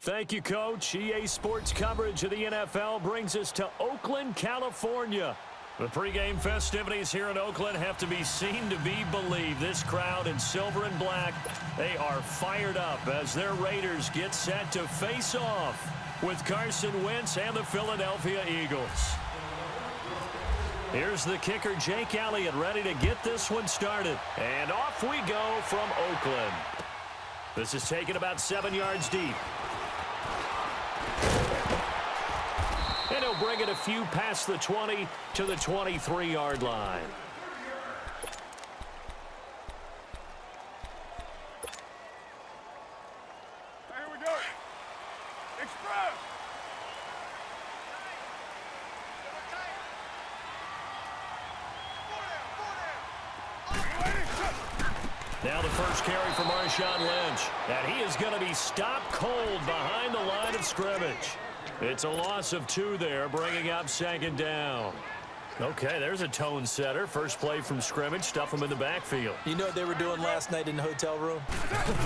Thank you, Coach. EA Sports coverage of the NFL brings us to Oakland, California. The pregame festivities here in Oakland have to be seen to be believed. This crowd in silver and black, they are fired up as their Raiders get set to face off with Carson Wentz and the Philadelphia Eagles. Here's the kicker, Jake Elliott, ready to get this one started. And off we go from Oakland. This is taken about 7 yards deep. And he'll bring it a few past the 20 to the 23-yard line. Here we go. Express. Now the first carry for Marshawn Lynch. And he is going to be stopped cold behind the line of scrimmage. It's a loss of 2 there, bringing up second down. Okay, there's a tone setter. First play from scrimmage, stuff him in the backfield. You know what they were doing last night in the hotel room?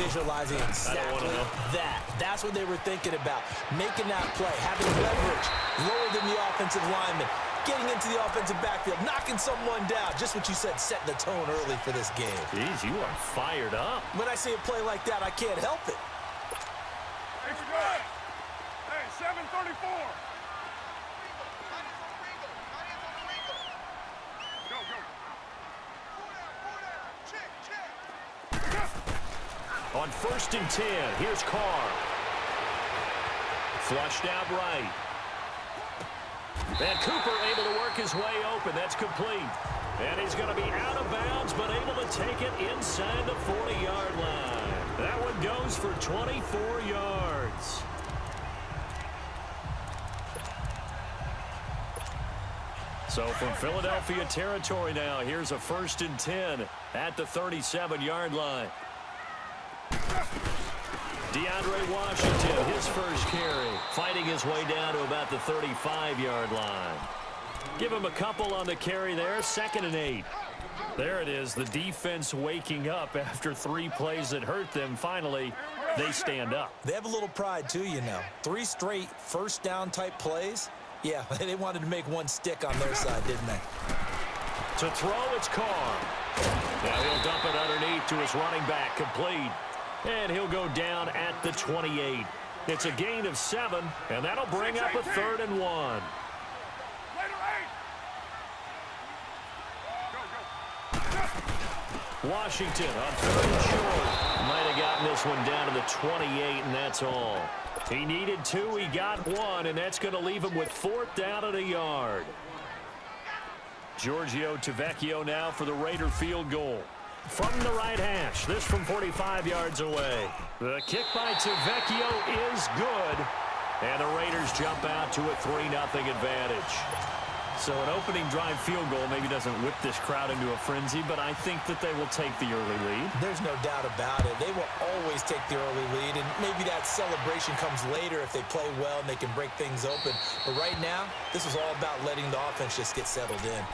Visualizing exactly that. That's what they were thinking about. Making that play, having leverage, lower than the offensive lineman, getting into the offensive backfield, knocking someone down. Just what you said, setting the tone early for this game. Jeez, you are fired up. When I see a play like that, I can't help it. Express. Hey, 734. Go, go. On 1st and 10, here's Carr. Flushed out right. And Cooper able to work his way open. That's complete. And he's going to be out of bounds, but able to take it inside the 40-yard line. That one goes for 24 yards. So from Philadelphia territory now, here's a 1st and 10 at the 37-yard line. DeAndre Washington, his first carry, fighting his way down to about the 35-yard line. Give him a couple on the carry there, 2nd and 8. There it is, the defense waking up after 3 plays that hurt them. Finally, they stand up. They have a little pride too, you know. 3 straight first down type plays. Yeah, they wanted to make one stick on their side, didn't they? To throw, it's Carr. Now he'll dump it underneath to his running back, complete. And he'll go down at the 28. It's a gain of 7, and that'll bring up a 3rd and 1. Washington on 3rd and short. Might have gotten this one down to the 28, and that's all. He needed 2, he got 1, and that's going to leave him with 4th down at a yard. Giorgio Tavecchio now for the Raider field goal. From the right hash, this from 45 yards away. The kick by Tavecchio is good, and the Raiders jump out to a 3-0 advantage. So an opening drive field goal maybe doesn't whip this crowd into a frenzy, but I think that they will take the early lead. There's no doubt about it. They will always take the early lead, and maybe that celebration comes later if they play well and they can break things open. But right now, this is all about letting the offense just get settled in.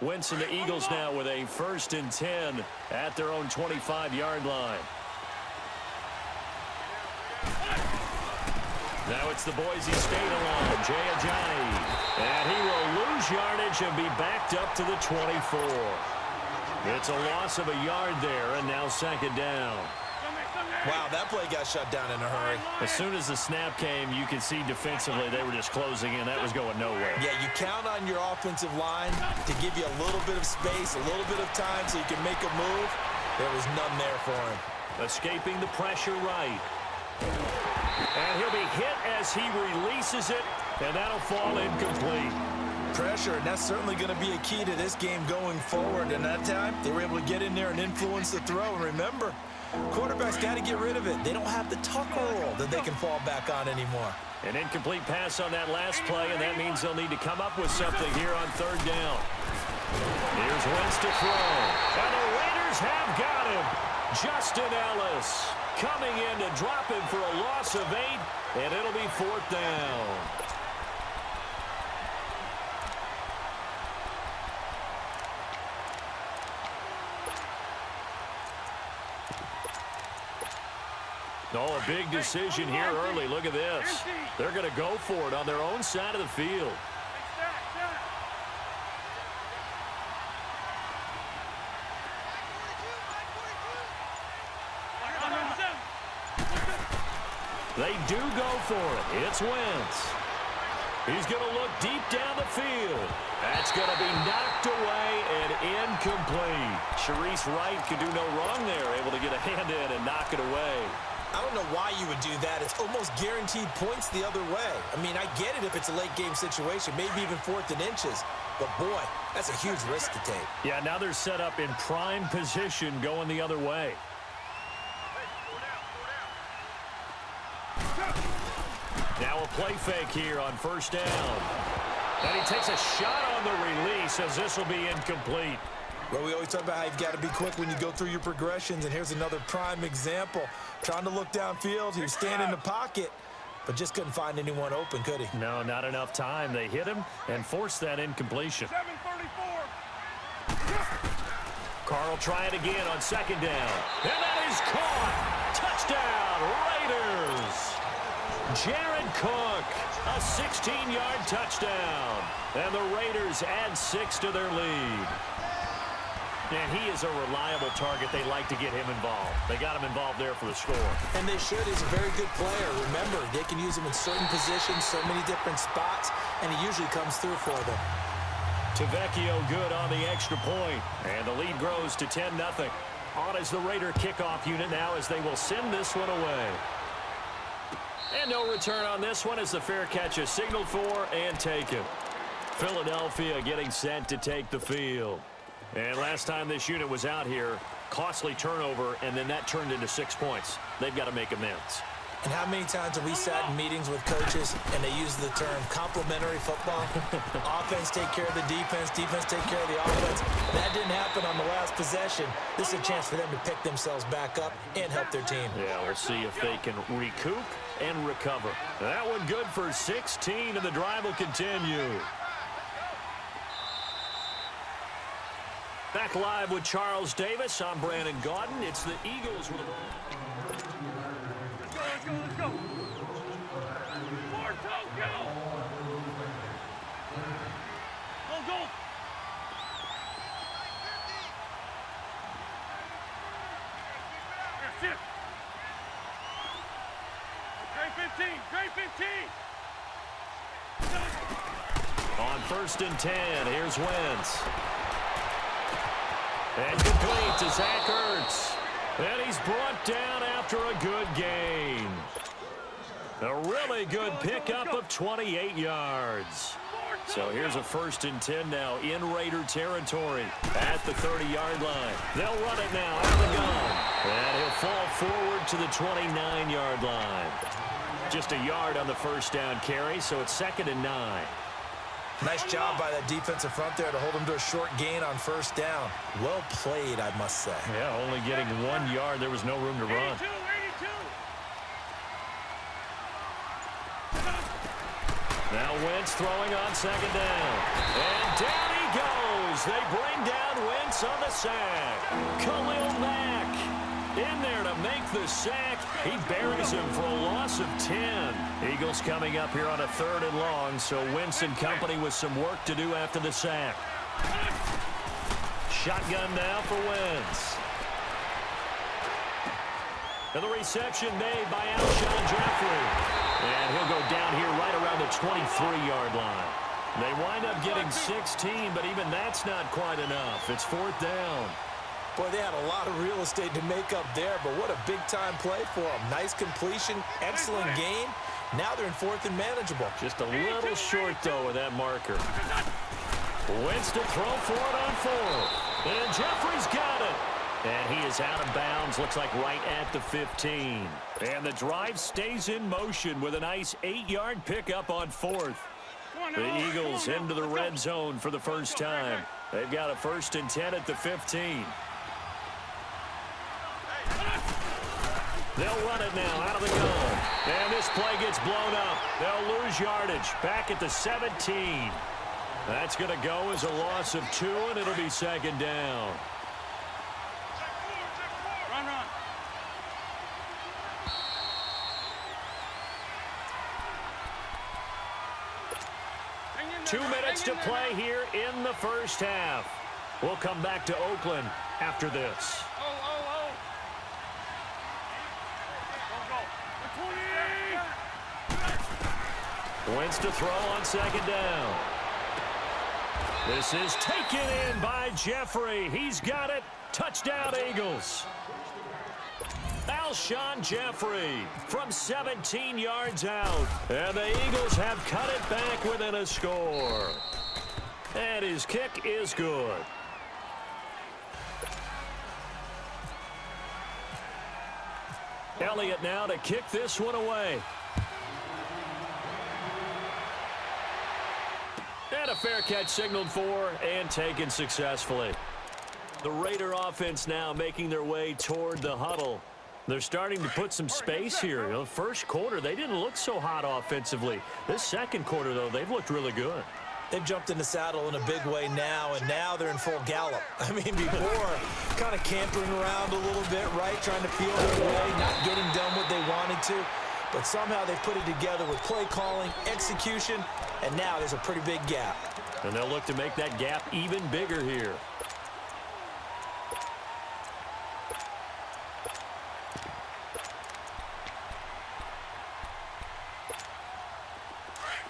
Wentz and the Eagles now with a 1st and 10 at their own 25-yard line. Now it's the Boise State alum, Jay Ajayi. And he will lose yardage and be backed up to the 24. It's a loss of a yard there, and now 2nd down. Wow, that play got shut down in a hurry. As soon as the snap came, you could see defensively they were just closing in. That was going nowhere. Yeah, you count on your offensive line to give you a little bit of space, a little bit of time so you can make a move. There was none there for him. Escaping the pressure right. And he'll be hit as he releases it, and that'll fall incomplete. Pressure, and that's certainly going to be a key to this game going forward. And that time, they were able to get in there and influence the throw. And remember, quarterbacks got to get rid of it. They don't have the tucker roll that they can fall back on anymore. An incomplete pass on that last play, and that means they'll need to come up with something here on 3rd down. Here's Wentz to throw. And the Raiders have got him. Justin Ellis coming in to drop him for a loss of 8, and it'll be 4th down. Oh, a big decision here early. Look at this. They're going to go for it on their own side of the field. They do go for it. It's Wentz. He's going to look deep down the field. That's going to be knocked away and incomplete. Sharice Wright could do no wrong there, able to get a hand in and knock it away. I don't know why you would do that. It's almost guaranteed points the other way. I mean, I get it if it's a late game situation, maybe even 4th and inches. But, boy, that's a huge risk to take. Yeah, now they're set up in prime position going the other way. Now a play fake here on first down. And he takes a shot on the release as this will be incomplete. Well, we always talk about how you've got to be quick when you go through your progressions, and here's another prime example. Trying to look downfield, he was standing in the pocket, but just couldn't find anyone open, could he? No, not enough time. They hit him and forced that incompletion. 7:34. Carl try it again on second down. And that is caught. Touchdown, Raiders. Jared Cook, a 16-yard touchdown. And the Raiders add 6 to their lead. And he is a reliable target. They like to get him involved. They got him involved there for the score. And they should. He's a very good player. Remember, they can use him in certain positions, so many different spots, and he usually comes through for them. Tavecchio good on the extra point. And the lead grows to 10-0. On is the Raider kickoff unit now as they will send this one away. And no return on this one as the fair catch is signaled for and taken. Philadelphia getting set to take the field. And last time this unit was out here, costly turnover, and then that turned into 6 points. They've got to make amends. And how many times have we sat in meetings with coaches and they use the term complementary football? Offense take care of the defense, defense take care of the offense. That didn't happen on the last possession. This is a chance for them to pick themselves back up and help their team. Yeah, we'll see if they can recoup and recover. That one good for 16, and the drive will continue. Back live with Charles Davis. I'm Brandon Gaudin. It's the Eagles with a... Let's go. Forward, go. Go. That's it. Great 15. On 1st and 10, here's Wentz. And complete to Zach Ertz. And he's brought down after a good gain. A really good pickup of 28 yards. So here's a 1st and 10 now in Raider territory at the 30-yard line. They'll run it now out of the gun. And he'll fall forward to the 29-yard line. Just a yard on the first down carry, so it's 2nd and 9. Nice job by that defensive front there to hold him to a short gain on first down. Well played, I must say. Yeah, only getting 1 yard. There was no room to run. 82. Now Wentz throwing on 2nd down. And down he goes. They bring down Wentz on the sack. Khalil Mack in there to make the sack. He buries him for a loss of 10. Eagles coming up here on a 3rd and long, so Wentz and company with some work to do after the sack. Shotgun now for Wentz. And the reception made by Alshon Jeffrey. And he'll go down here right around the 23-yard line. They wind up getting 16, but even that's not quite enough. It's 4th down. Boy, they had a lot of real estate to make up there, but what a big-time play for them. Nice completion, excellent game. Now they're in 4th and manageable. Just a little short, though, with that marker. Wentz to throw for it on 4th. And Jeffrey's got it. And he is out of bounds, looks like right at the 15. And the drive stays in motion with a nice 8-yard pickup on 4th. The Eagles into the red zone for the first time. They've got a 1st and 10 at the 15. They'll run it now out of the gun. And this play gets blown up. They'll lose yardage back at the 17. That's going to go as a loss of 2, and it'll be 2nd down. 2 minutes to play here in the first half. We'll come back to Oakland after this. Wentz to throw on second down. This is taken in by Jeffrey. He's got it. Touchdown, Eagles. Alshon Jeffrey from 17 yards out. And the Eagles have cut it back within a score. And his kick is good. Elliott now to kick this one away. And a fair catch signaled for and taken successfully. The Raider offense now making their way toward the huddle. They're starting to put some space here. The first quarter, they didn't look so hot offensively. This second quarter, though, they've looked really good. They've jumped in the saddle in a big way now, and now they're in full gallop. I mean, before, kind of cantering around a little bit, right? Trying to peel their way, not getting done what they wanted to. But somehow they put it together with play calling, execution, and now there's a pretty big gap. And they'll look to make that gap even bigger here.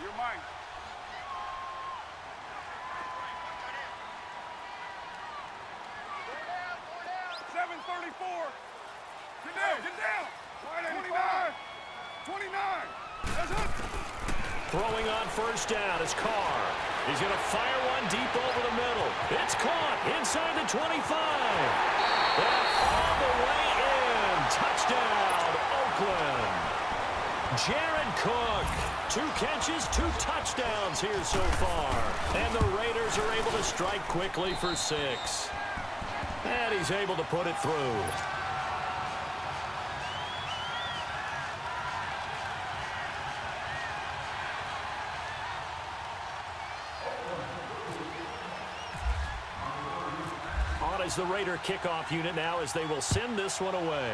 You're mine. Get down, get down. 29. 29. That's it. Throwing on first down is Carr. He's going to fire one deep over the middle. It's caught inside the 25. And all the way in. Touchdown, Oakland. Jared Cook. 2 catches, 2 touchdowns here so far. And the Raiders are able to strike quickly for 6. And he's able to put it through. On is the Raider kickoff unit now as they will send this one away.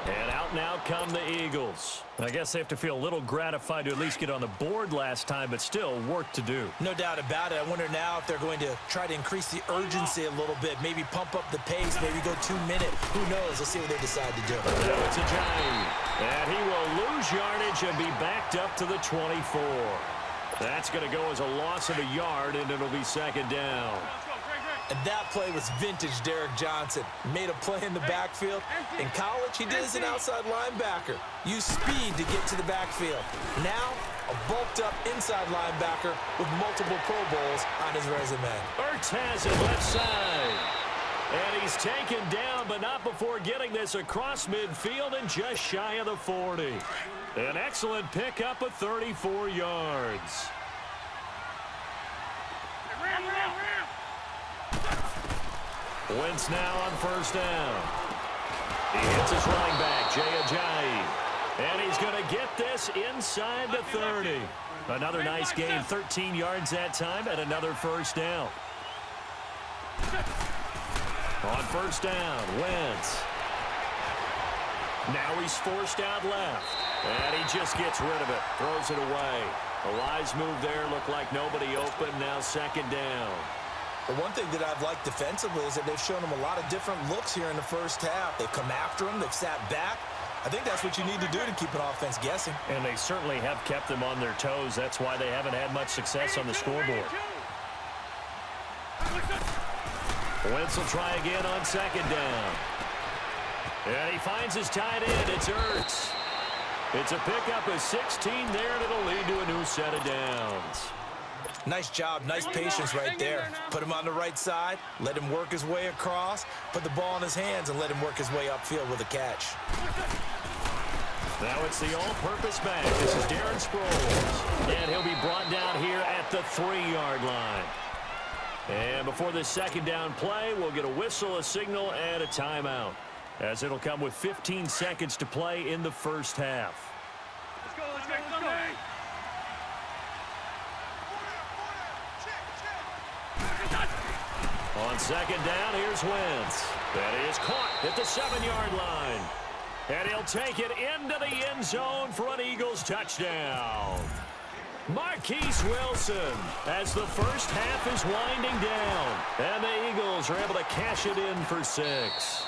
And out now come the Eagles. I guess they have to feel a little gratified to at least get on the board last time, but still work to do. No doubt about it. I wonder now if they're going to try to increase the urgency a little bit, maybe pump up the pace, maybe go 2 minute. Who knows? Let's see what they decide to do. Now it's Ajayi. And he will lose yardage and be backed up to the 24. That's going to go as a loss of a yard, and it'll be second down. And that play was vintage Derek Johnson. Made a play in the backfield. In college, he did as an outside linebacker. Used speed to get to the backfield. Now, a bulked-up inside linebacker with multiple Pro Bowls on his resume. Ertz has it left side. And he's taken down, but not before getting this across midfield and just shy of the 40. An excellent pickup of 34 yards. Wentz now on first down. He hits his running back, Jay Ajayi. And he's going to get this inside the 30. Another nice gain, 13 yards that time, and another first down. On first down, Wentz. Now he's forced out left. And he just gets rid of it, throws it away. A wise move there, looked like nobody open, now second down. The one thing that I've liked defensively is that they've shown him a lot of different looks here in the first half. They've come after him. They've sat back. I think that's what you need to do to keep an offense guessing. And they certainly have kept them on their toes. That's why they haven't had much success on the scoreboard. Wentz will try again on second down. And he finds his tight end. It's Ertz. It's a pickup of 16 there, and it'll lead to a new set of downs. Nice job, nice patience right there. Put him on the right side, let him work his way across, put the ball in his hands, and let him work his way upfield with a catch. Now it's the all-purpose back. This is Darren Sproles. And he'll be brought down here at the 3-yard line. And before this second down play, we'll get a whistle, a signal, and a timeout, as it'll come with 15 seconds to play in the first half. Let's go, let's go, let's go. On second down, here's Wentz. That is caught at the 7-yard line. And he'll take it into the end zone for an Eagles touchdown. Marquise Wilson as the first half is winding down. And the Eagles are able to cash it in for 6.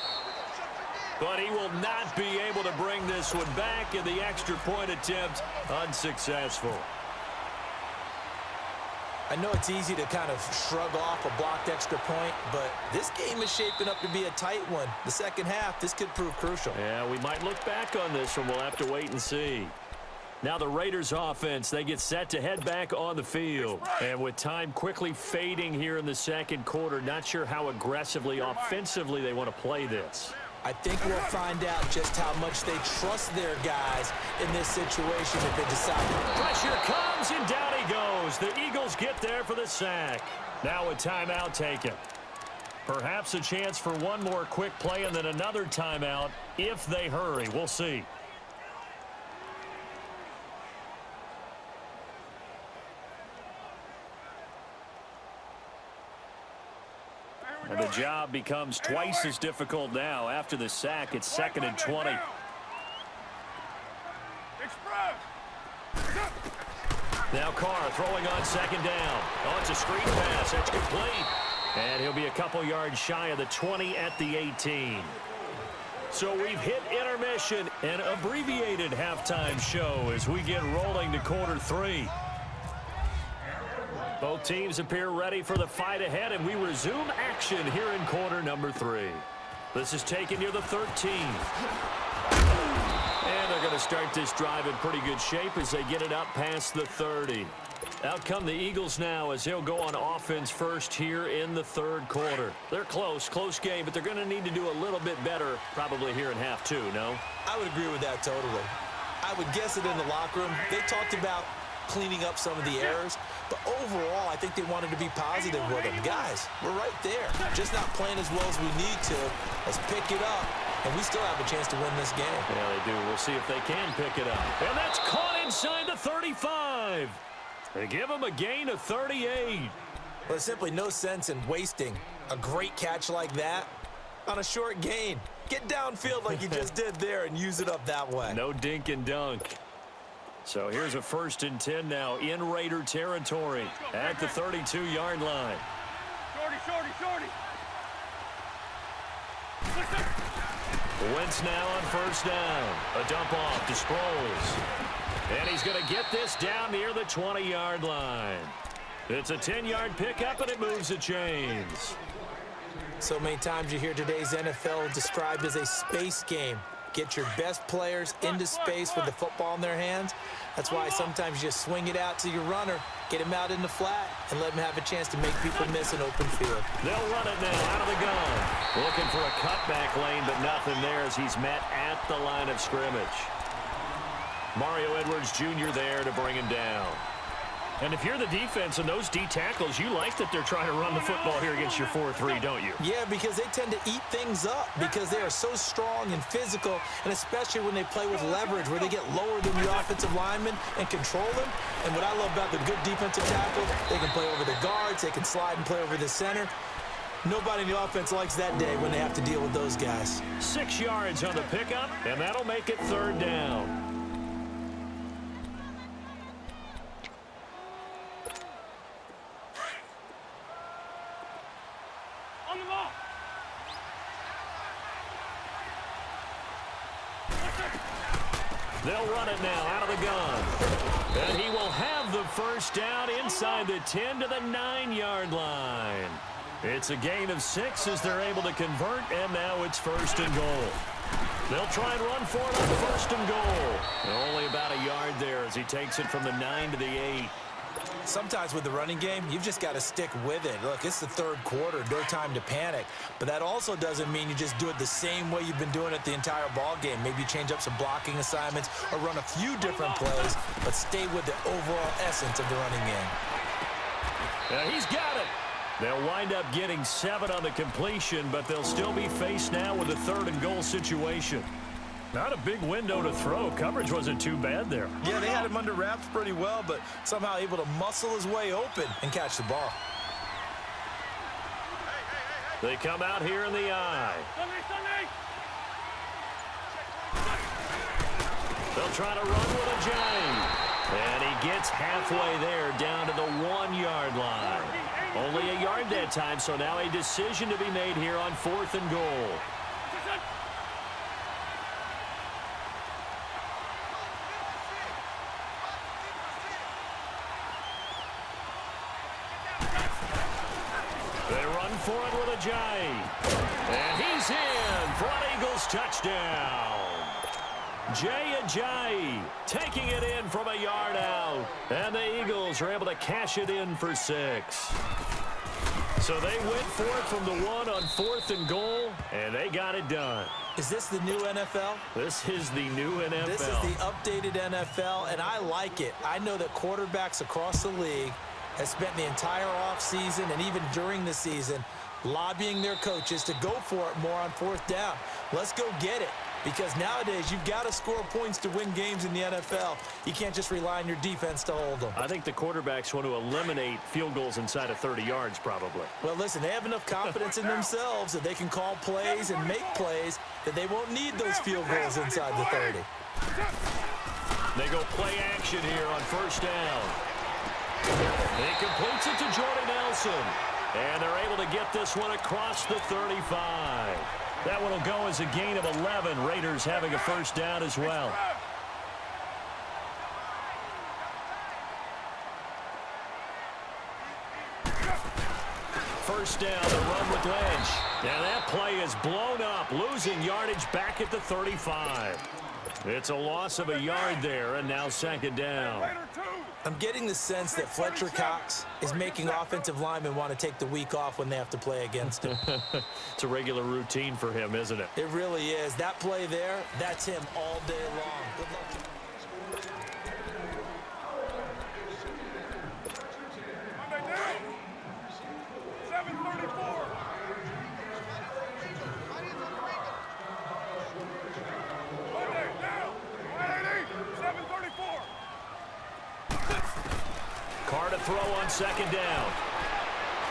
But he will not be able to bring this one back, in the extra point attempt unsuccessful. I know it's easy to kind of shrug off a blocked extra point, but this game is shaping up to be a tight one. The second half, this could prove crucial. Yeah, we might look back on this one. We'll have to wait and see. Now the Raiders offense, they get set to head back on the field. And with time quickly fading here in the second quarter, not sure how aggressively, offensively they want to play this. I think we'll find out just how much they trust their guys in this situation if they decide. Pressure comes, and down he goes. The Eagles get there for the sack. Now a timeout taken. Perhaps a chance for one more quick play and then another timeout if they hurry. We'll see. And the job becomes twice as difficult now. After the sack, it's 2nd and 20. Now Carr throwing on 2nd down. Oh, it's a screen pass. That's complete. And he'll be a couple yards shy of the 20 at the 18. So we've hit intermission, an abbreviated halftime show as we get rolling to quarter 3. Both teams appear ready for the fight ahead, and we resume action here in quarter number 3. This is taken near the 13. And they're going to start this drive in pretty good shape as they get it up past the 30. Out come the Eagles now as they'll go on offense first here in the third quarter. They're close game, but they're going to need to do a little bit better probably here in half 2, no? I would agree with that totally. I would guess it in the locker room. They talked about cleaning up some of the errors, but overall I think they wanted to be positive with them. Guys, we're right there, just not playing as well as we need to. Let's pick it up, and we still have a chance to win this game. Yeah, they do. We'll see if they can pick it up. And that's caught inside the 35. They give them a gain of 38. Well, there's simply no sense in wasting a great catch like that on a short gain. Get downfield like you just did there and use it up that way. No dink and dunk. So here's a 1st and 10 now in Raider territory at the 32-yard line. Shorty. Wentz now on 1st down. A dump off to Sproles. And he's going to get this down near the 20-yard line. It's a 10-yard pickup, and it moves the chains. So many times you hear today's NFL described as a space game. Get your best players into space with the football in their hands. That's why sometimes you just swing it out to your runner, get him out in the flat, and let him have a chance to make people miss an open field. They'll run it now out of the gun. Looking for a cutback lane, but nothing there as he's met at the line of scrimmage. Mario Edwards Jr. there to bring him down. And if you're the defense and those D tackles, you like that they're trying to run the football here against your 4-3, don't you? Yeah, because they tend to eat things up because they are so strong and physical, and especially when they play with leverage where they get lower than the offensive linemen and control them. And what I love about the good defensive tackle, they can play over the guards, they can slide and play over the center. Nobody in the offense likes that day when they have to deal with those guys. 6 yards on the pickup, and that'll make it 3rd down. They'll run it now out of the gun. And he will have the 1st down inside the 10 to the 9-yard line. It's a gain of 6 as they're able to convert, and now it's 1st and goal. They'll try and run for it on 1st and goal. And only about a yard there as he takes it from the 9 to the 8. Sometimes with the running game, you've just got to stick with it. Look, it's the third quarter, no time to panic. But that also doesn't mean you just do it the same way you've been doing it the entire ball game. Maybe change up some blocking assignments or run a few different plays, but stay with the overall essence of the running game. Yeah, he's got it. They'll wind up getting 7 on the completion, but they'll still be faced now with a 3rd and goal situation. Not a big window to throw. Coverage wasn't too bad there. Yeah, they had him under wraps pretty well, but somehow able to muscle his way open and catch the ball. They come out here in the eye. They'll try to run with a J. And he gets halfway there, down to the 1-yard line. Only a yard that time, so now a decision to be made here on 4th and goal. They run for it with a J. And he's in for an Eagles touchdown. Jay taking it in from a yard out. And the Eagles are able to cash it in for 6. So they went for it from the 1 on 4th and goal, and they got it done. Is this the new NFL? This is the new NFL. This is the updated NFL, and I like it. I know that quarterbacks across the league have spent the entire offseason and even during the season lobbying their coaches to go for it more on 4th down. Let's go get it. Because nowadays, you've got to score points to win games in the NFL. You can't just rely on your defense to hold them. I think the quarterbacks want to eliminate field goals inside of 30 yards, probably. Well, listen, they have enough confidence in themselves that they can call plays and make plays that they won't need those field goals inside the 30. They go play action here on 1st down. He completes it to Jordy Nelson. And they're able to get this one across the 35. That one will go as a gain of 11. Raiders having a 1st down as well. First down, the run with Lynch. And that play is blown up, losing yardage back at the 35. It's a loss of a yard there, and now 2nd down. I'm getting the sense that Fletcher Cox is making offensive linemen want to take the week off when they have to play against him. It's a regular routine for him, isn't it? It really is. That play there, that's him all day long. Good luck to him. Monday down. 7:34. Monday down. 7:34. Carr to throw on 2nd down.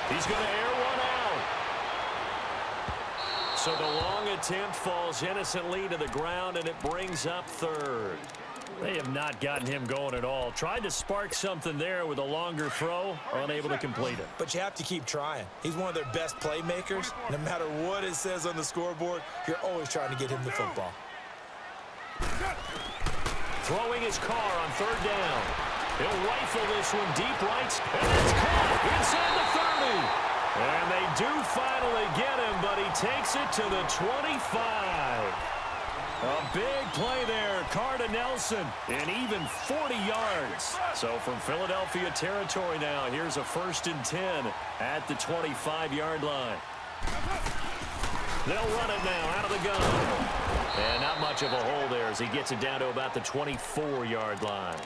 He's going to air one out. So the long attempt falls innocently to the ground, and it brings up 3rd. They have not gotten him going at all. Tried to spark something there with a longer throw, unable to complete it. But you have to keep trying. He's one of their best playmakers. No matter what it says on the scoreboard, you're always trying to get him the football. Throwing his Carr on 3rd down. He'll rifle this one deep right, and it's caught inside the 30. And they do finally get him, but he takes it to the 25. A big play there. Carr to Nelson, and even 40 yards. So from Philadelphia territory now, here's a 1st and 10 at the 25-yard line. They'll run it now out of the gun. And not much of a hole there as he gets it down to about the 24-yard line.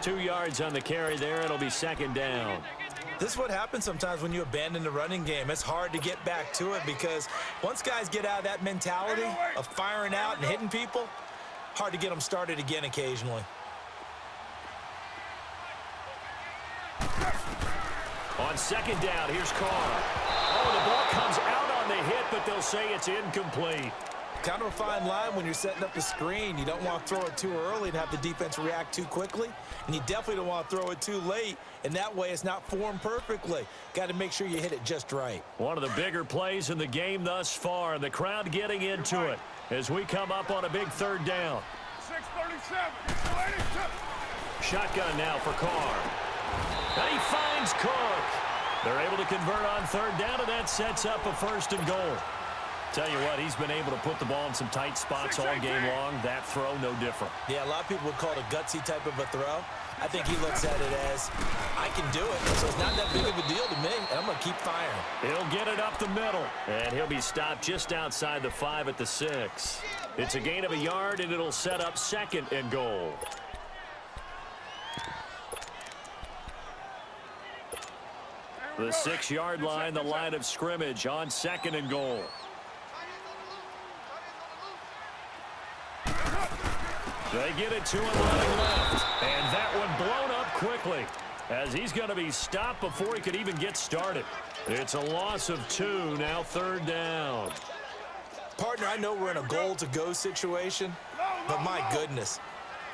2 yards on the carry there. It'll be 2nd down. This is what happens sometimes when you abandon the running game. It's hard to get back to it because once guys get out of that mentality of firing out and hitting people, hard to get them started again occasionally. On 2nd down, here's Carr. Oh, the ball comes out on the hit, but they'll say it's incomplete. Kind of a fine line when you're setting up the screen. You don't want to throw it too early and have the defense react too quickly. And you definitely don't want to throw it too late. And that way it's not formed perfectly. Got to make sure you hit it just right. One of the bigger plays in the game thus far. The crowd getting into it as we come up on a big 3rd down. 6:37. Shotgun now for Carr. And he finds Cook. They're able to convert on 3rd down, and that sets up a 1st and goal. Tell you what, he's been able to put the ball in some tight spots all game long. That throw, no different. Yeah, a lot of people would call it a gutsy type of a throw. I think he looks at it as, I can do it, so it's not that big of a deal to me, and I'm going to keep firing. He'll get it up the middle, and he'll be stopped just outside the 5 at the 6. It's a gain of a yard, and it'll set up 2nd and goal. The 6-yard line, the line of scrimmage on 2nd and goal. They get it to him running left. And that one blown up quickly as he's going to be stopped before he could even get started. It's a loss of 2, now 3rd down. Partner, I know we're in a goal-to-go situation, but my goodness.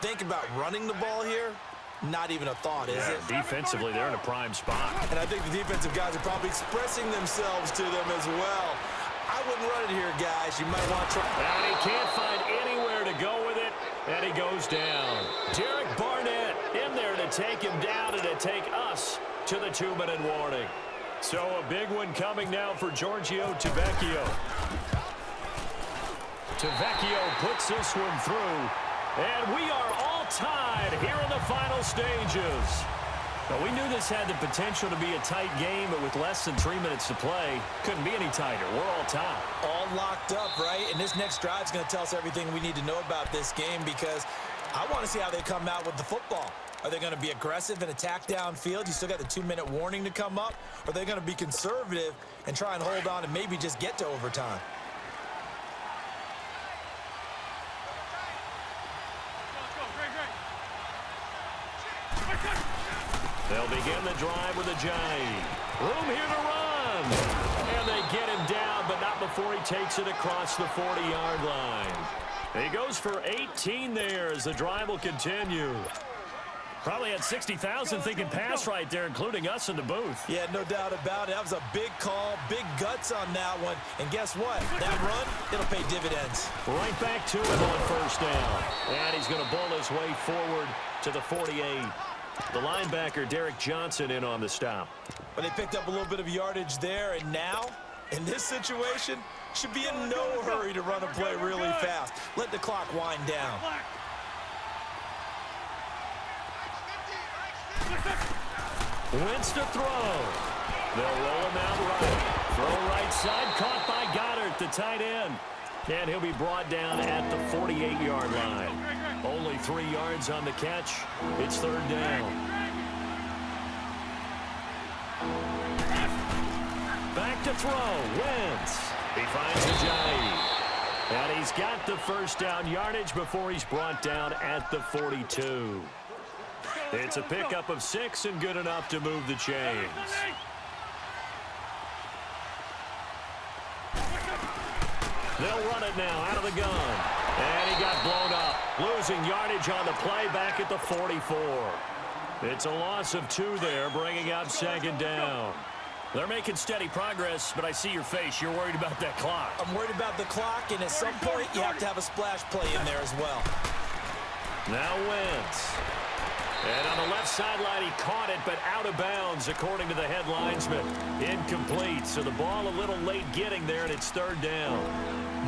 Think about running the ball here. Not even a thought, is it? Defensively, they're in a prime spot. And I think the defensive guys are probably expressing themselves to them as well. I wouldn't run it here, guys. You might want to try. And he can't find anywhere to go with it, and he goes down. Derek Barnett in there to take him down and to take us to the 2-minute warning. So a big one coming now for Giorgio Tavecchio. Tavecchio puts this one through. And we are all tied here in the final stages. Well, we knew this had the potential to be a tight game, but with less than 3 minutes to play, couldn't be any tighter. We're all tied. All locked up, right? And this next drive is going to tell us everything we need to know about this game because I want to see how they come out with the football. Are they going to be aggressive and attack downfield? You still got the 2-minute warning to come up. Or are they going to be conservative and try and hold on and maybe just get to overtime? They'll begin the drive with a Giant. Room here to run. And they get him down, but not before he takes it across the 40-yard line. He goes for 18 there as the drive will continue. Probably had 60,000 thinking pass right there, including us in the booth. Yeah, no doubt about it. That was a big call, big guts on that one. And guess what? That run, it'll pay dividends. Right back to him on first down. And he's going to bull his way forward to the 48. The linebacker, Derek Johnson, in on the stop. But they picked up a little bit of yardage there, and now, in this situation, should be in no hurry to run a play really fast. Let the clock wind down. Wentz to throw. They'll roll him out right. Throw right side, caught by Goddard, the tight end. And he'll be brought down at the 48-yard line. Only 3 yards on the catch. It's third down. Back to throw. Wentz. He finds Ajayi. And he's got the first down yardage before he's brought down at the 42. It's a pickup of 6 and good enough to move the chains. They'll run it now out of the gun. And he got blown up. Losing yardage on the play back at the 44. It's a loss of 2 there, bringing up second down. They're making steady progress, but I see your face. You're worried about that clock. I'm worried about the clock, and at some point, you have to have a splash play in there as well. Now Wentz. And on the left sideline, he caught it, but out of bounds, according to the head linesman. Incomplete, so the ball a little late getting there, and it's third down.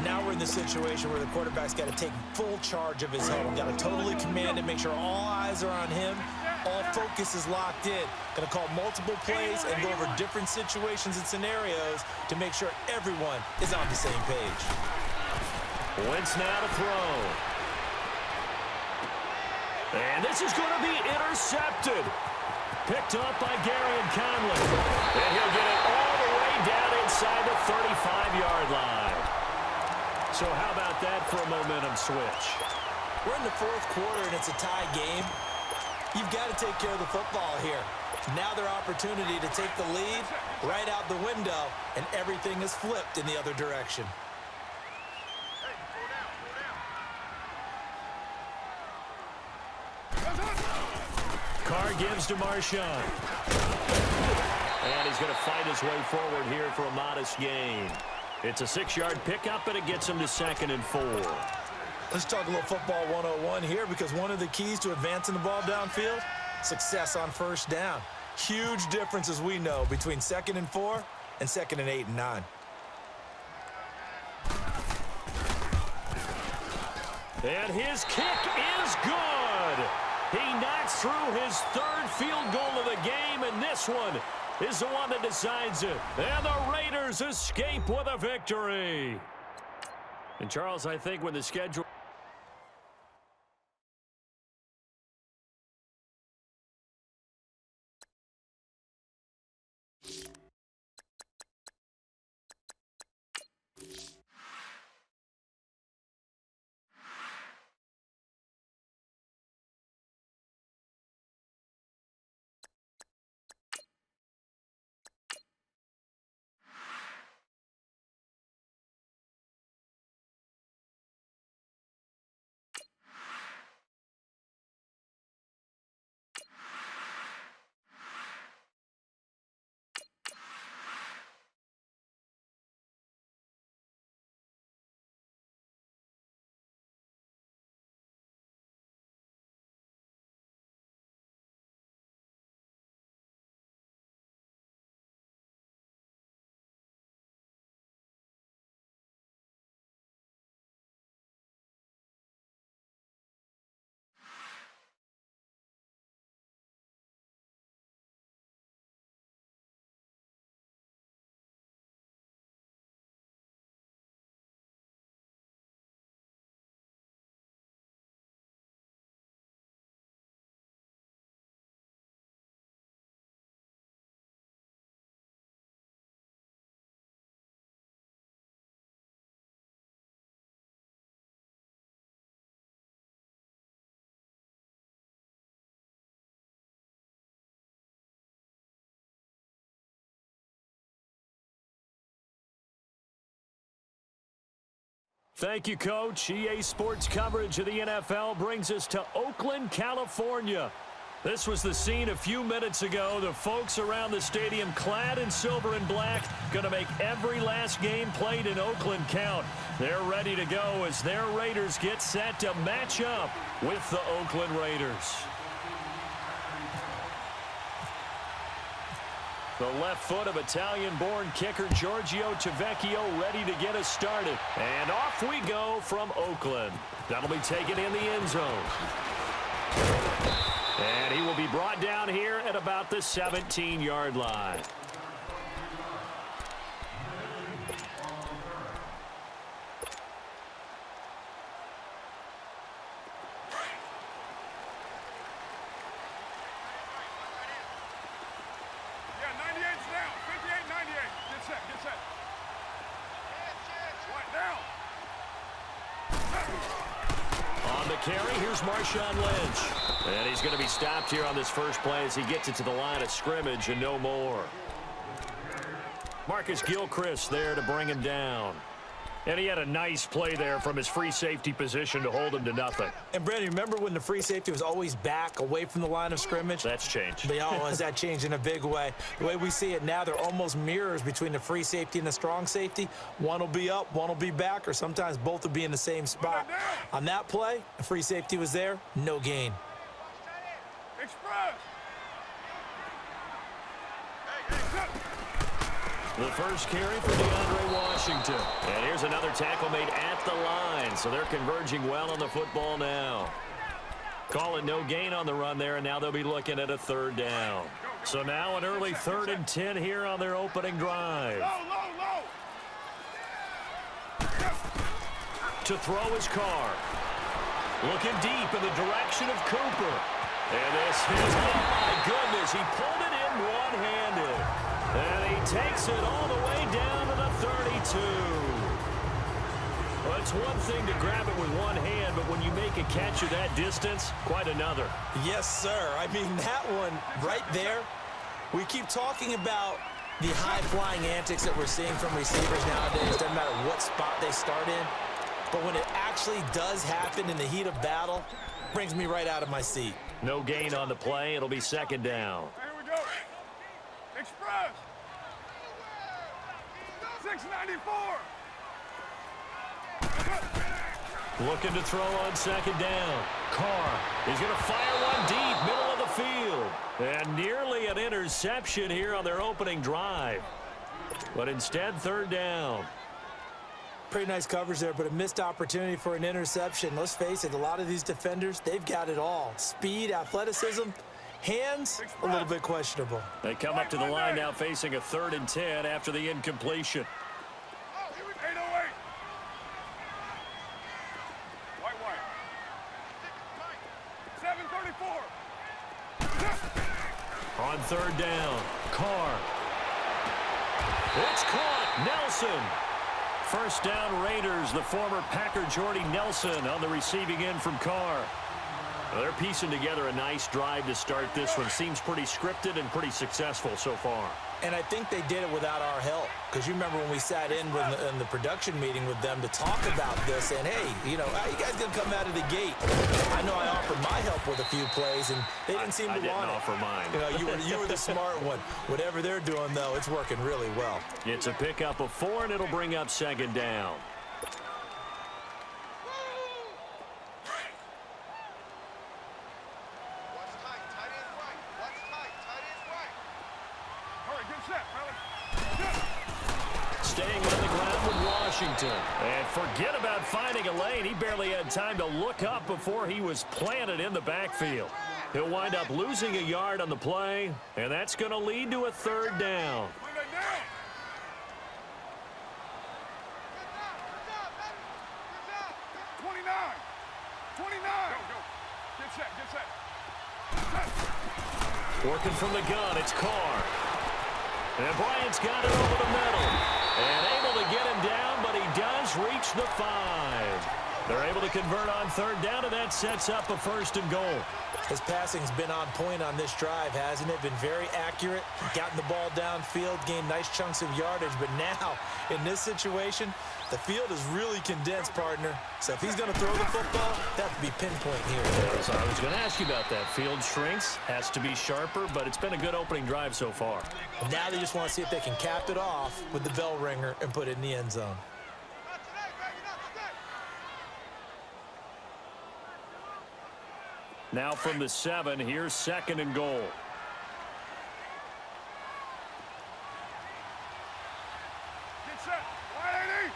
Now we're in the situation where the quarterback's got to take full charge of his huddle. Got to totally command it, make sure all eyes are on him. All focus is locked in. Going to call multiple plays and go over different situations and scenarios to make sure everyone is on the same page. Wentz now to throw. And this is going to be intercepted. Picked up by Gary and Conley. And he'll get it all the way down inside the 35-yard line. So how about that for a momentum switch? We're in the fourth quarter, and it's a tie game. You've got to take care of the football here. Now their opportunity to take the lead right out the window, and everything is flipped in the other direction. Carr gives to Marshawn. And he's going to fight his way forward here for a modest gain. It's a 6-yard pickup, and it gets him to 2nd and 4. Let's talk a little football 101 here, because one of the keys to advancing the ball downfield, success on first down. Huge difference, as we know, between 2nd and 4 and 2nd and 8 and 9. And his kick is good. He knocks through his 3rd field goal of the game, and this one is the one that decides it. And the Raiders escape with a victory. And Charles, I think when the schedule... Thank you, Coach. EA Sports coverage of the NFL brings us to Oakland, California. This was the scene a few minutes ago. The folks around the stadium clad in silver and black going to make every last game played in Oakland count. They're ready to go as their Raiders get set to match up with the Oakland Raiders. The left foot of Italian-born kicker Giorgio Tavecchio ready to get us started. And off we go from Oakland. That'll be taken in the end zone. And he will be brought down here at about the 17-yard line. Carry, here's Marshawn Lynch. And he's going to be stopped here on this first play as he gets it to the line of scrimmage and no more. Marcus Gilchrist there to bring him down. And he had a nice play there from his free safety position to hold him to nothing. And, Brandon, remember when the free safety was always back away from the line of scrimmage? That's changed. Has that changed in a big way? The way we see it now, they're almost mirrors between the free safety and the strong safety. One will be up, one will be back, or sometimes both will be in the same spot. On that play, the free safety was there, no gain. Express. The first carry for DeAndre Washington. And here's another tackle made at the line, so they're converging well on the football now. Call it no gain on the run there, and now they'll be looking at a third down. So now an early 3rd and 10 here on their opening drive. Low. To throw his Carr. Looking deep in the direction of Cooper. And this is, oh my goodness, he pulled it in one-handed. And he takes it all the way down to the 32. Well, it's one thing to grab it with one hand, but when you make a catch of that distance, quite another. Yes, sir. I mean, that one right there, we keep talking about the high-flying antics that we're seeing from receivers nowadays. Doesn't matter what spot they start in. But when it actually does happen in the heat of battle, brings me right out of my seat. No gain on the play. It'll be second down. Here we go. Express. 694. Looking to throw on second down. Carr is going to fire one deep, middle of the field. And nearly an interception here on their opening drive. But instead, third down. Pretty nice coverage there, but a missed opportunity for an interception. Let's face it, a lot of these defenders, they've got it all. Speed, athleticism, hands, a little bit questionable. They come up to the line now facing a 3rd and 10 after the incompletion. 808. White. 734. On third down, Carr. It's caught. Nelson. First down, Raiders. The former Packer Jordy Nelson on the receiving end from Carr. Well, they're piecing together a nice drive to start this one. Seems pretty scripted and pretty successful so far. And I think they did it without our help. Because you remember when we sat in the production meeting with them to talk about this. And, hey, you know, how you guys going to come out of the gate? I know I offered my help with a few plays, and they didn't seem to want it. I didn't offer mine. You know, you were the smart one. Whatever they're doing, though, it's working really well. It's a pickup of 4, and it'll bring up second down. Staying on the ground with Washington. And forget about finding a lane. He barely had time to look up before he was planted in the backfield. He'll wind up losing a yard on the play, and that's going to lead to a third down. 29. Get set. Working from the gun, it's Carr. And Bryant's got it over the middle. And able to get him down, but he does reach the 5. They're able to convert on third down, and that sets up a 1st and goal. His passing's been on point on this drive, hasn't it? Been very accurate, gotten the ball downfield, gained nice chunks of yardage. But now, in this situation, the field is really condensed, partner. So if he's going to throw the football, that would be pinpoint here. So I was going to ask you about that. Field shrinks, has to be sharper, but it's been a good opening drive so far. Now they just want to see if they can cap it off with the bell ringer and put it in the end zone. Now from the 7, here's 2nd and goal. Get set. 180.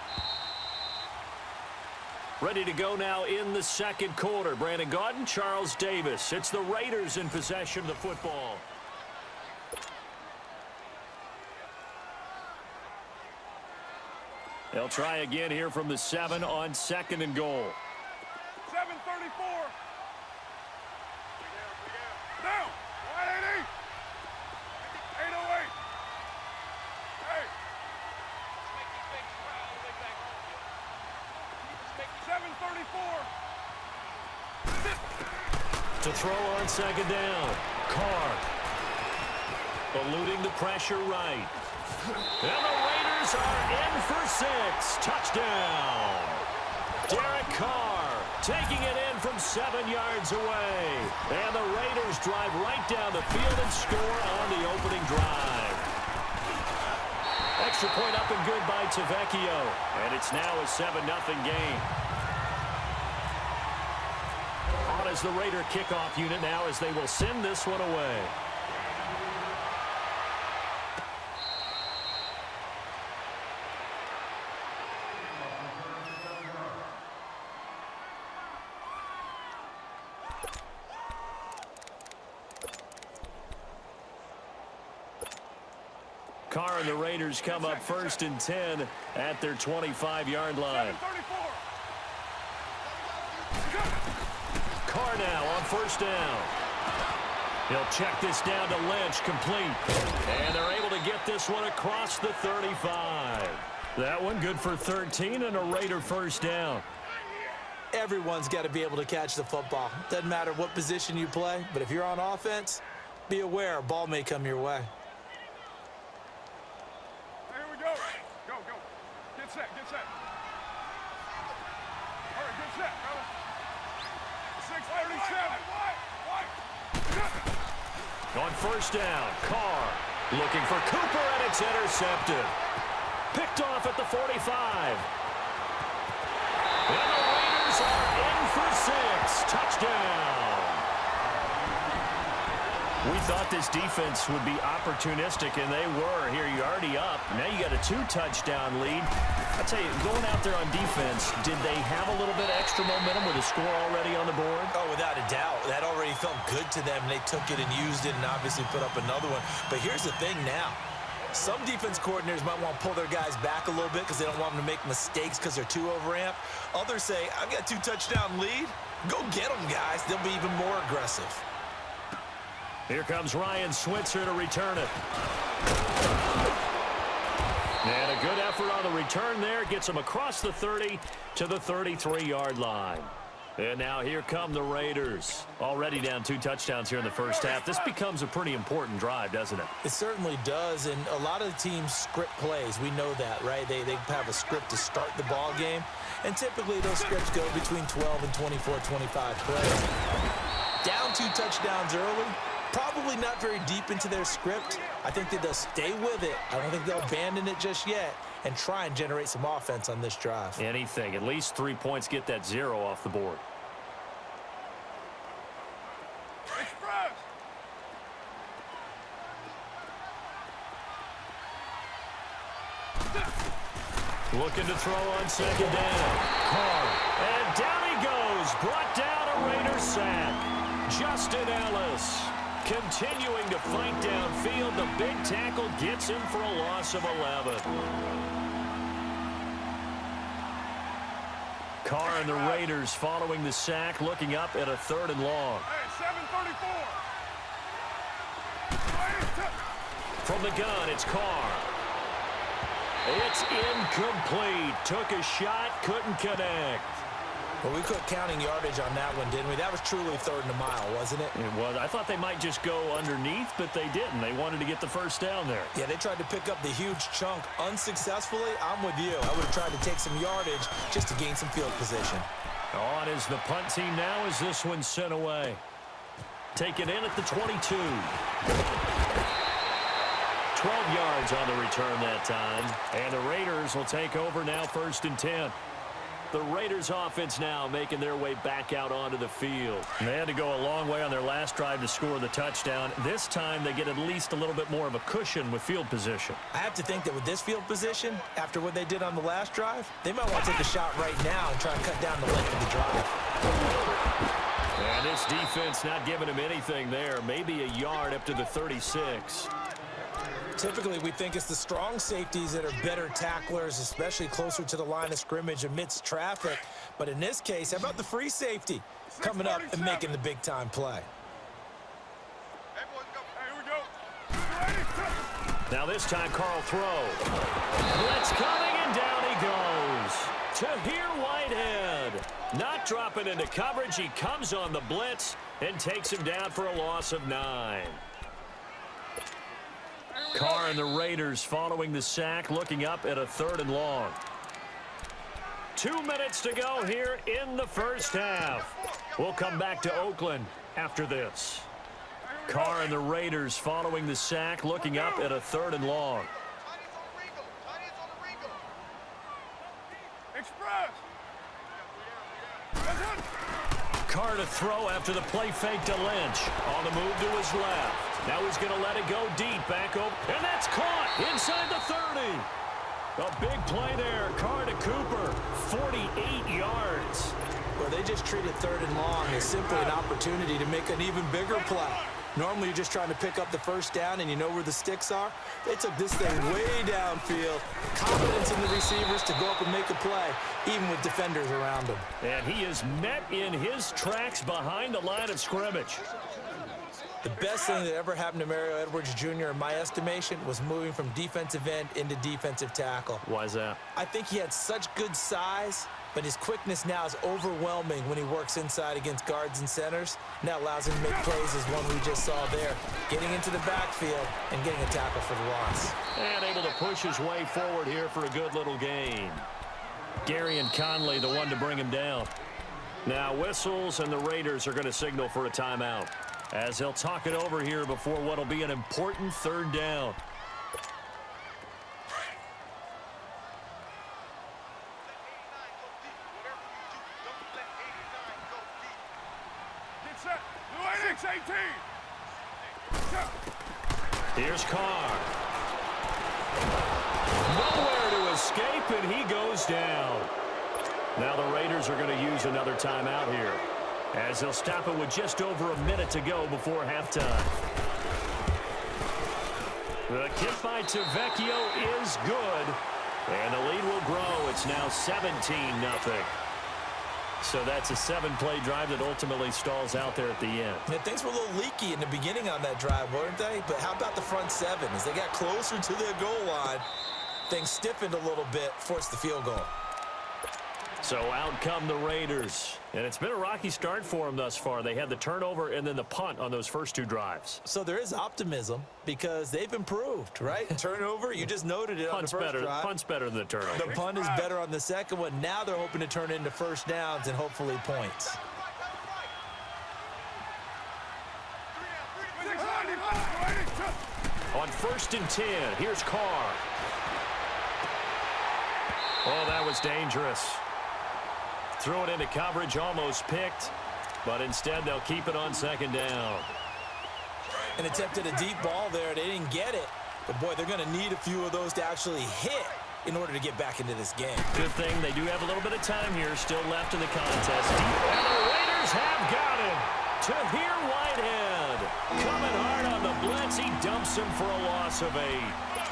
Ready to go now in the 2nd quarter. Brandon Gaudin, Charles Davis. It's the Raiders in possession of the football. They'll try again here from the 7 on 2nd and goal. 734. Down. 180. 808. Hey. 734. To throw on 2nd down. Carr. Eluding the pressure right. And the Raiders are in for 6. Touchdown. Derek Carr taking it in from 7 yards away. And the Raiders drive right down the field and score on the opening drive. Extra point up and good by Tavecchio. And it's now a 7-0 game. On as the Raider kickoff unit now as they will send this one away. Carr and the Raiders come up 1st and 10 at their 25-yard line. 734. Carr now on 1st down. He'll check this down to Lynch, complete. And they're able to get this one across the 35. That one good for 13 and a Raider 1st down. Everyone's got to be able to catch the football. Doesn't matter what position you play, but if you're on offense, be aware a ball may come your way. Here we go. Go, go. Get set, get set. All right, get set, brother. 637. On 1st down, Carr looking for Cooper, and it's intercepted. Picked off at the 45. And the Raiders are in for 6. Touchdown. We thought this defense would be opportunistic, and they were. Here, you're already up. Now you got a 2-touchdown lead. I'll tell you, going out there on defense, did they have a little bit of extra momentum with a score already on the board? Oh, without a doubt. That already felt good to them. They took it and used it and obviously put up another one. But here's the thing now. Some defense coordinators might want to pull their guys back a little bit because they don't want them to make mistakes because they're too overamped. Others say, I've got a 2-touchdown lead. Go get them, guys. They'll be even more aggressive. Here comes Ryan Switzer to return it. And a good effort on the return there. Gets him across the 30 to the 33-yard line. And now here come the Raiders. Already down 2 touchdowns here in the 1st half. This becomes a pretty important drive, doesn't it? It certainly does, and a lot of the teams script plays. We know that, right? They have a script to start the ball game, and typically those scripts go between 12 and 24, 25 plays. Down 2 touchdowns early, probably not very deep into their script. I think that they'll stay with it. I don't think they'll abandon it just yet and try and generate some offense on this drive. Anything. At least 3 points, get that 0 off the board. Express. Looking to throw on 2nd down. Carr. And down he goes. Brought down a Raider sack. Justin Ellis continuing to fight downfield. The big tackle gets him for a loss of 11. Carr and the Raiders following the sack, looking up at a 3rd and long. Hey, 734. From the gun, it's Carr. It's incomplete. Took a shot, couldn't connect. Well, we quit counting yardage on that one, didn't we? That was truly 3rd and a mile, wasn't it? It was. I thought they might just go underneath, but they didn't. They wanted to get the first down there. Yeah, they tried to pick up the huge chunk unsuccessfully. I'm with you. I would have tried to take some yardage just to gain some field position. On is the punt team now as this one's sent away. Taken in at the 22. 12 yards on the return that time. And the Raiders will take over now 1st and 10. The Raiders offense now making their way back out onto the field. And they had to go a long way on their last drive to score the touchdown. This time they get at least a little bit more of a cushion with field position. I have to think that with this field position, after what they did on the last drive, they might want to take a shot right now and try and cut down the length of the drive. And this defense not giving him anything there. Maybe a yard up to the 36. Typically, we think it's the strong safeties that are better tacklers, especially closer to the line of scrimmage amidst traffic. But in this case, how about the free safety coming up and making the big-time play? Now this time, Carl throw. Blitz coming, and down he goes. Tahir Whitehead. Not dropping into coverage. He comes on the blitz and takes him down for a loss of 9. Carr and the Raiders following the sack, looking up at a 3rd and long. 2 minutes to go here in the first half. We'll come back to Oakland after this. Carr and the Raiders following the sack, looking up at a 3rd and long. Carr to throw after the play fake to Lynch. On the move to his left. Now he's going to let it go deep. Back over. And that's caught inside the 30. A big play there. Carr to Cooper. 48 yards. Well, they just treated 3rd and long as simply an opportunity to make an even bigger play. Normally, you're just trying to pick up the first down, and you know where the sticks are. They took this thing way downfield. Confidence in the receivers to go up and make a play, even with defenders around him. And he is met in his tracks behind the line of scrimmage. The best thing that ever happened to Mario Edwards Jr., in my estimation, was moving from defensive end into defensive tackle. Why is that? I think he had such good size, but his quickness now is overwhelming when he works inside against guards and centers. And that allows him to make plays as one we just saw there, getting into the backfield and getting a tackle for the loss. And able to push his way forward here for a good little gain. Gary and Conley, the one to bring him down. Now whistles, and the Raiders are going to signal for a timeout, as they'll talk it over here before what will be an important 3rd down. Here's Carr. Nowhere to escape, and he goes down. Now the Raiders are going to use another timeout here, as they'll stop it with just over a minute to go before halftime. The kick by Tavecchio is good, and the lead will grow. It's now 17-0. So that's a 7-play drive that ultimately stalls out there at the end. Yeah, things were a little leaky in the beginning on that drive, weren't they? But how about the front 7? As they got closer to their goal line, things stiffened a little bit, forced the field goal. So out come the Raiders. And it's been a rocky start for them thus far. They had the turnover and then the punt on those first 2 drives. So there is optimism because they've improved, right? Turnover, you just noted it on the first drive. Punt's better than the turnover. The punt is better on the second one. Now they're hoping to turn it into first downs and hopefully points. On 1st and 10, here's Carr. Oh, that was dangerous. Threw it into coverage, almost picked, but instead they'll keep it on 2nd down. And attempted a deep ball there. They didn't get it. But, boy, they're going to need a few of those to actually hit in order to get back into this game. Good thing they do have a little bit of time here still left in the contest. And the Raiders have got him. Tahir Whitehead coming hard on the blitz. He dumps him for a loss of 8.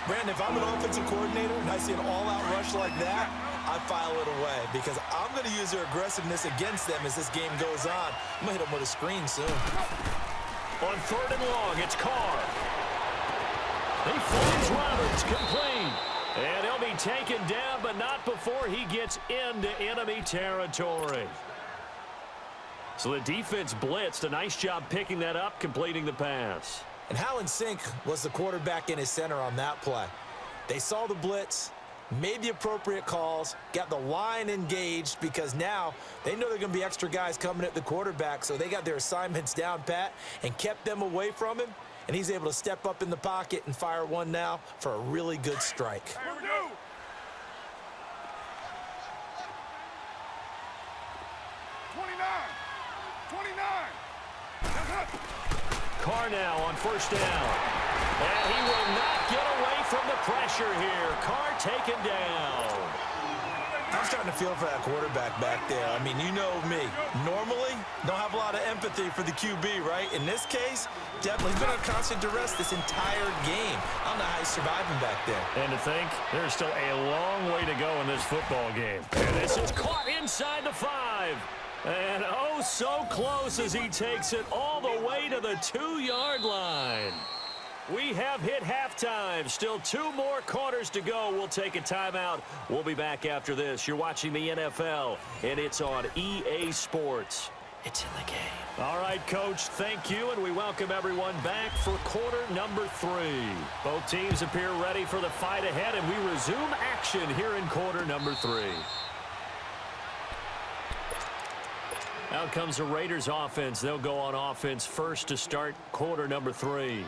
Brandon, if I'm an offensive coordinator and I see an all-out rush like that, I file it away because I'm going to use their aggressiveness against them as this game goes on. I'm going to hit them with a screen soon. On 3rd and long, it's Carr. He finds Roberts, complete. And he'll be taken down, but not before he gets into enemy territory. So the defense blitzed. A nice job picking that up, completing the pass. And how in sync was the quarterback in his center on that play? They saw the blitz, made the appropriate calls, got the line engaged because now they know there are going to be extra guys coming at the quarterback, so they got their assignments down pat and kept them away from him, and he's able to step up in the pocket and fire one now for a really good strike. Here we go. Carr now on first down. And he will not get away from the pressure here. Carr taken down. I'm starting to feel for that quarterback back there. I mean, you know me. Normally, don't have a lot of empathy for the QB, right? In this case, definitely he's been under constant duress this entire game. I don't know how he's surviving back there. And to think, there's still a long way to go in this football game. And this is caught inside the 5. And oh, so close as he takes it all the way to the 2-yard line. We have hit halftime. Still 2 more quarters to go. We'll take a timeout. We'll be back after this. You're watching the NFL, and it's on EA Sports. It's in the game. All right, Coach, thank you, and we welcome everyone back for quarter number 3. Both teams appear ready for the fight ahead, and we resume action here in quarter number 3. Out comes the Raiders offense. They'll go on offense first to start quarter number 3.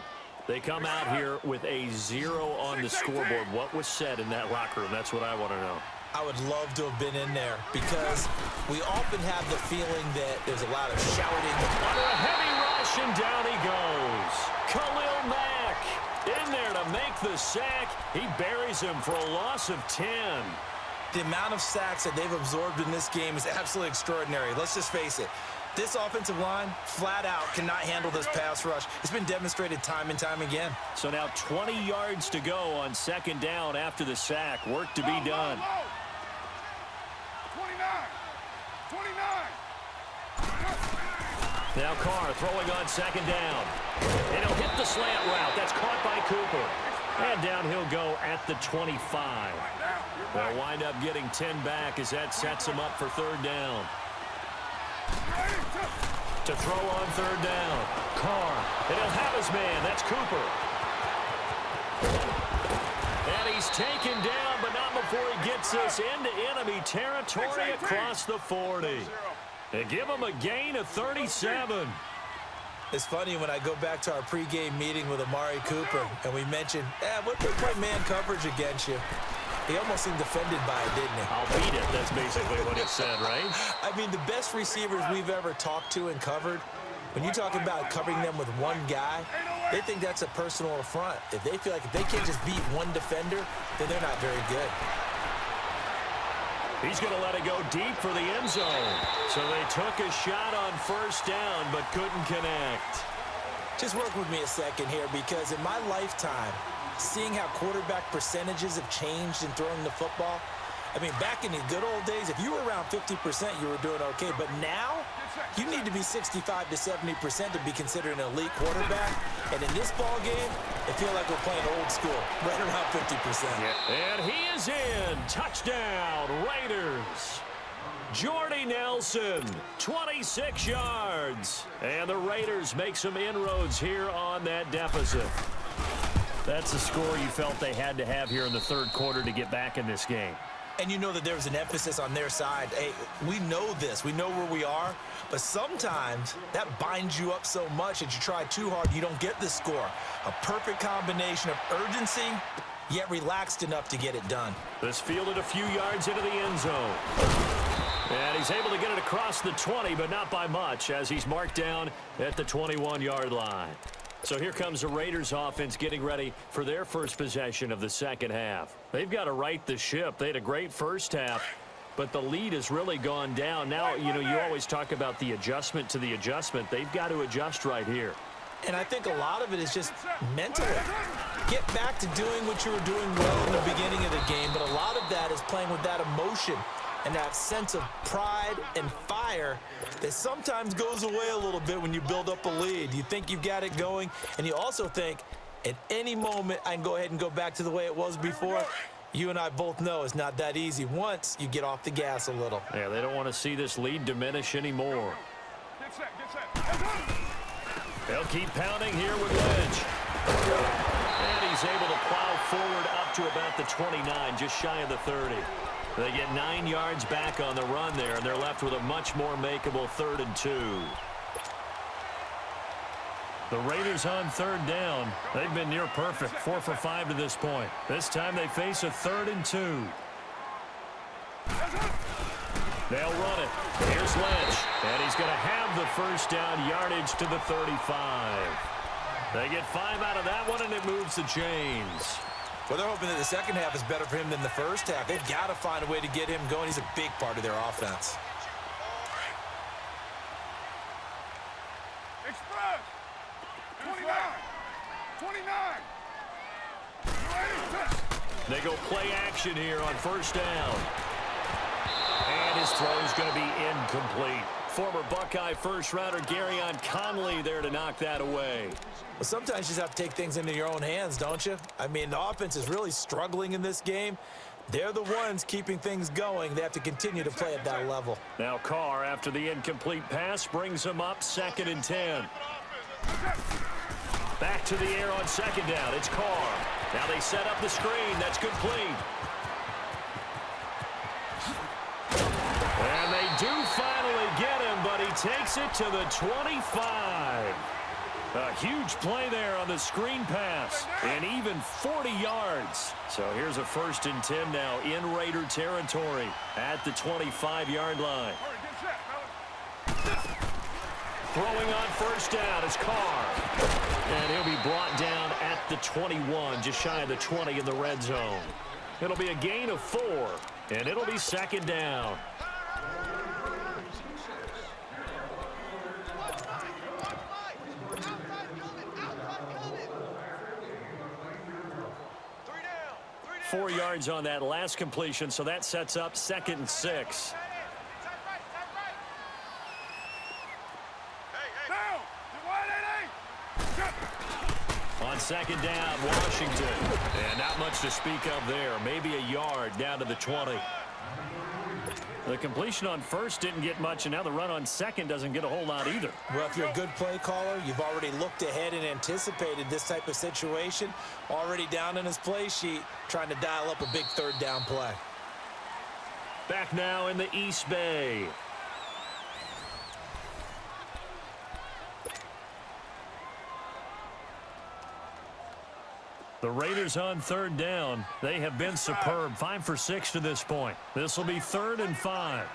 They come out here with a 0 on the scoreboard. What was said in that locker room? That's what I want to know. I would love to have been in there because we often have the feeling that there's a lot of shouting. Under a heavy rush, and down he goes. Khalil Mack in there to make the sack. He buries him for a loss of 10. The amount of sacks that they've absorbed in this game is absolutely extraordinary. Let's just face it. This offensive line, flat out, cannot handle this pass rush. It's been demonstrated time and time again. So now 20 yards to go on second down after the sack. Work to be done. 29. Now Carr throwing on second down. And he'll hit the slant route. That's caught by Cooper. And down he'll go at the 25. They'll wind up getting 10 back as that sets him up for third down. To throw on third down. Carr. And he'll have his man. That's Cooper. And he's taken down, but not before he gets us into enemy territory across the 40. They give him a gain of 37. It's funny when I go back to our pregame meeting with Amari Cooper and we mentioned, what play man coverage against you? He almost seemed offended by it, didn't he? I'll beat it. That's basically what he said, right? I mean, the best receivers we've ever talked to and covered, when you talk about covering them with one guy, they think that's a personal affront. If they feel like if they can't just beat one defender, then they're not very good. He's going to let it go deep for the end zone. So they took a shot on first down, but couldn't connect. Just work with me a second here, because in my lifetime, seeing how quarterback percentages have changed in throwing the football, I mean, back in the good old days, if you were around 50%, you were doing okay. But now, you need to be 65 to 70% to be considered an elite quarterback. And in this ball game, I feel like we're playing old school, right around 50%. And he is in. Touchdown, Raiders. Jordy Nelson, 26 yards. And the Raiders make some inroads here on that deficit. That's the score you felt they had to have here in the third quarter to get back in this game. And you know that there was an emphasis on their side. Hey, we know this. We know where we are. But sometimes that binds you up so much that you try too hard, you don't get the score. A perfect combination of urgency, yet relaxed enough to get it done. This fielded a few yards into the end zone. And he's able to get it across the 20, but not by much, as he's marked down at the 21-yard line. So here comes the Raiders offense getting ready for their first possession of the second half. They've got to right the ship. They had a great first half, but the lead has really gone down. Now, you know, you always talk about the adjustment to the adjustment. They've got to adjust right here. And I think a lot of it is just mentally. Get back to doing what you were doing well in the beginning of the game, but a lot of that is playing with that emotion and that sense of pride and fire that sometimes goes away a little bit when you build up a lead. You think you've got it going, and you also think at any moment I can go ahead and go back to the way it was before. You and I both know it's not that easy once you get off the gas a little. Yeah, they don't want to see this lead diminish anymore. Get set. They'll keep pounding here with Lynch. And he's able to plow forward up to about the 29, just shy of the 30. They get 9 yards back on the run there, and they're left with a much more makeable 3rd and 2. The Raiders on 3rd down. They've been near perfect, 4 for 5 to this point. This time they face a 3rd and 2. They'll run it. Here's Lynch, and he's going to have the first down, yardage to the 35. They get 5 out of that one, and it moves the chains. Well, they're hoping that the second half is better for him than the first half. They've got to find a way to get him going. He's a big part of their offense. Express. 29. 29. They go play action here on first down. And his throw is going to be incomplete. Former Buckeye first-rounder Garyon Conley there to knock that away. Well, sometimes you just have to take things into your own hands, don't you? I mean, the offense is really struggling in this game. They're the ones keeping things going. They have to continue to play at that level. Now Carr, after the incomplete pass, brings him up 2nd and 10. Back to the air on 2nd down. It's Carr. Now they set up the screen. That's complete. And they do finally get him, but he takes it to the 25. A huge play there on the screen pass, and even 40 yards. So here's a 1st and 10 now in Raider territory at the 25-yard line. Throwing on first down is Carr. And he'll be brought down at the 21, just shy of the 20 in the red zone. It'll be a gain of 4, and it'll be 2nd down. Four yards on that last completion, so that sets up 2nd and 6. On 2nd down, Washington. And not much to speak of there. Maybe a yard down to the 20. The completion on 1st didn't get much, and now the run on 2nd doesn't get a whole lot either. Well, if you're a good play caller, you've already looked ahead and anticipated this type of situation. Already down in his play sheet, trying to dial up a big 3rd down play. Back now in the East Bay. The Raiders on 3rd down. They have been superb. 5 for 6 to this point. This will be 3rd and 5.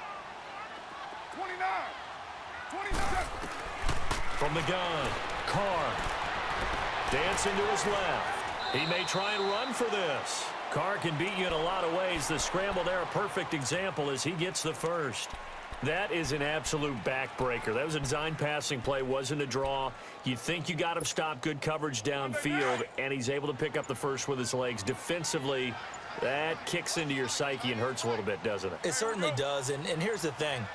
29. 29. From the gun, Carr. Dancing to his left. He may try and run for this. Carr can beat you in a lot of ways. The scramble there, a perfect example as he gets the first. That is an absolute backbreaker. That was a design passing play, wasn't a draw. You think you got him stopped, good coverage downfield, and he's able to pick up the first with his legs. Defensively, that kicks into your psyche and hurts a little bit, doesn't it? It certainly does, and here's the thing.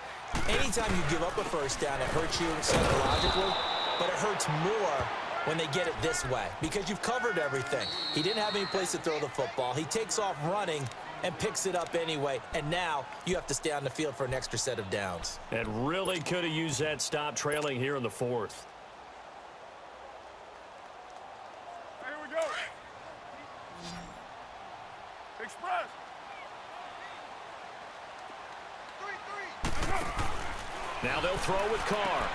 Anytime you give up a first down, it hurts you psychologically, but it hurts more when they get it this way because you've covered everything. He didn't have any place to throw the football. He takes off running and picks it up anyway, and now you have to stay on the field for an extra set of downs. And really could have used that stop trailing here in the 4th. Here we go. Express. 3-3. Now they'll throw with Carr.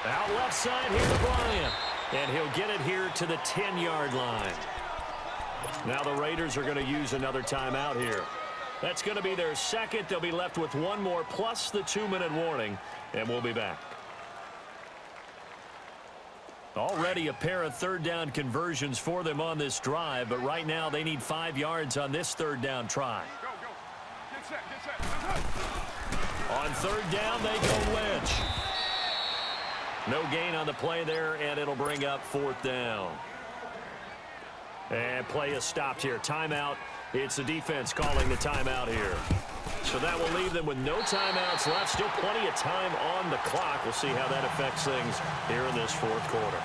Out left side here to Bryant. And he'll get it here to the 10-yard line. Now the Raiders are going to use another timeout here. That's going to be their 2nd. They'll be left with 1 more plus the 2-minute warning, and we'll be back. Already a pair of 3rd down conversions for them on this drive, but right now they need 5 yards on this 3rd down try. Go, go. Get set, get set. On 3rd down, they go Lynch. No gain on the play there, and it'll bring up 4th down. And play is stopped here. Timeout. It's the defense calling the timeout here. So that will leave them with no timeouts left. Still plenty of time on the clock. We'll see how that affects things here in this 4th quarter.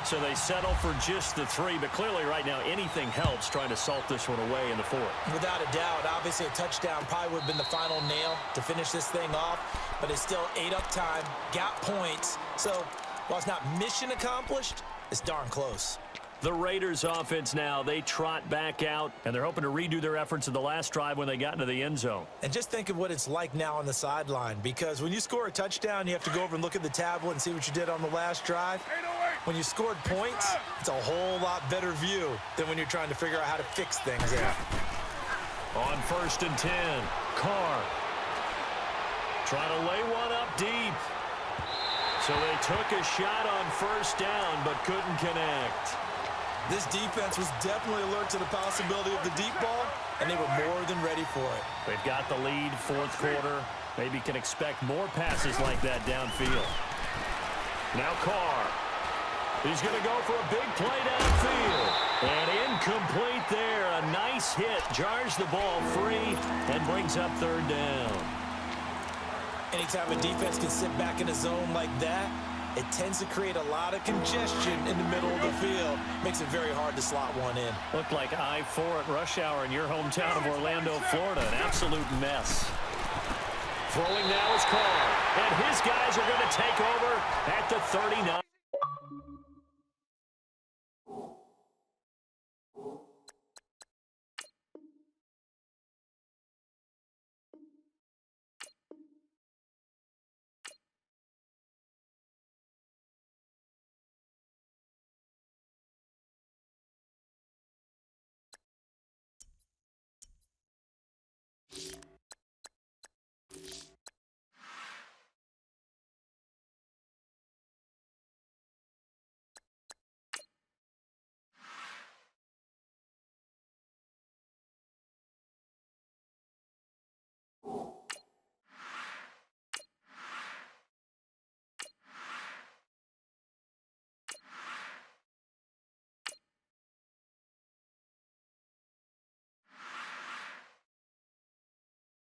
So they settle for just the 3, but clearly right now anything helps trying to salt this one away in the 4th. Without a doubt, obviously a touchdown probably would have been the final nail to finish this thing off, but it's still ate up time, got points. So while it's not mission accomplished, it's darn close. The Raiders offense now, they trot back out, and they're hoping to redo their efforts in the last drive when they got into the end zone. And just think of what it's like now on the sideline, because when you score a touchdown, you have to go over and look at the tablet and see what you did on the last drive. When you scored points, it's a whole lot better view than when you're trying to figure out how to fix things out. On 1st and 10, Carr trying to lay one up deep. So they took a shot on 1st down, but couldn't connect. This defense was definitely alert to the possibility of the deep ball, and they were more than ready for it. They've got the lead, 4th quarter. Maybe can expect more passes like that downfield. Now Carr. He's going to go for a big play downfield. And incomplete there. A nice hit. Jars the ball free and brings up 3rd down. Anytime a defense can sit back in a zone like that, it tends to create a lot of congestion in the middle of the field. Makes it very hard to slot one in. Looked like I-4 at rush hour in your hometown of Orlando, Florida. An absolute mess. Throwing now is Carr. And his guys are going to take over at the 39.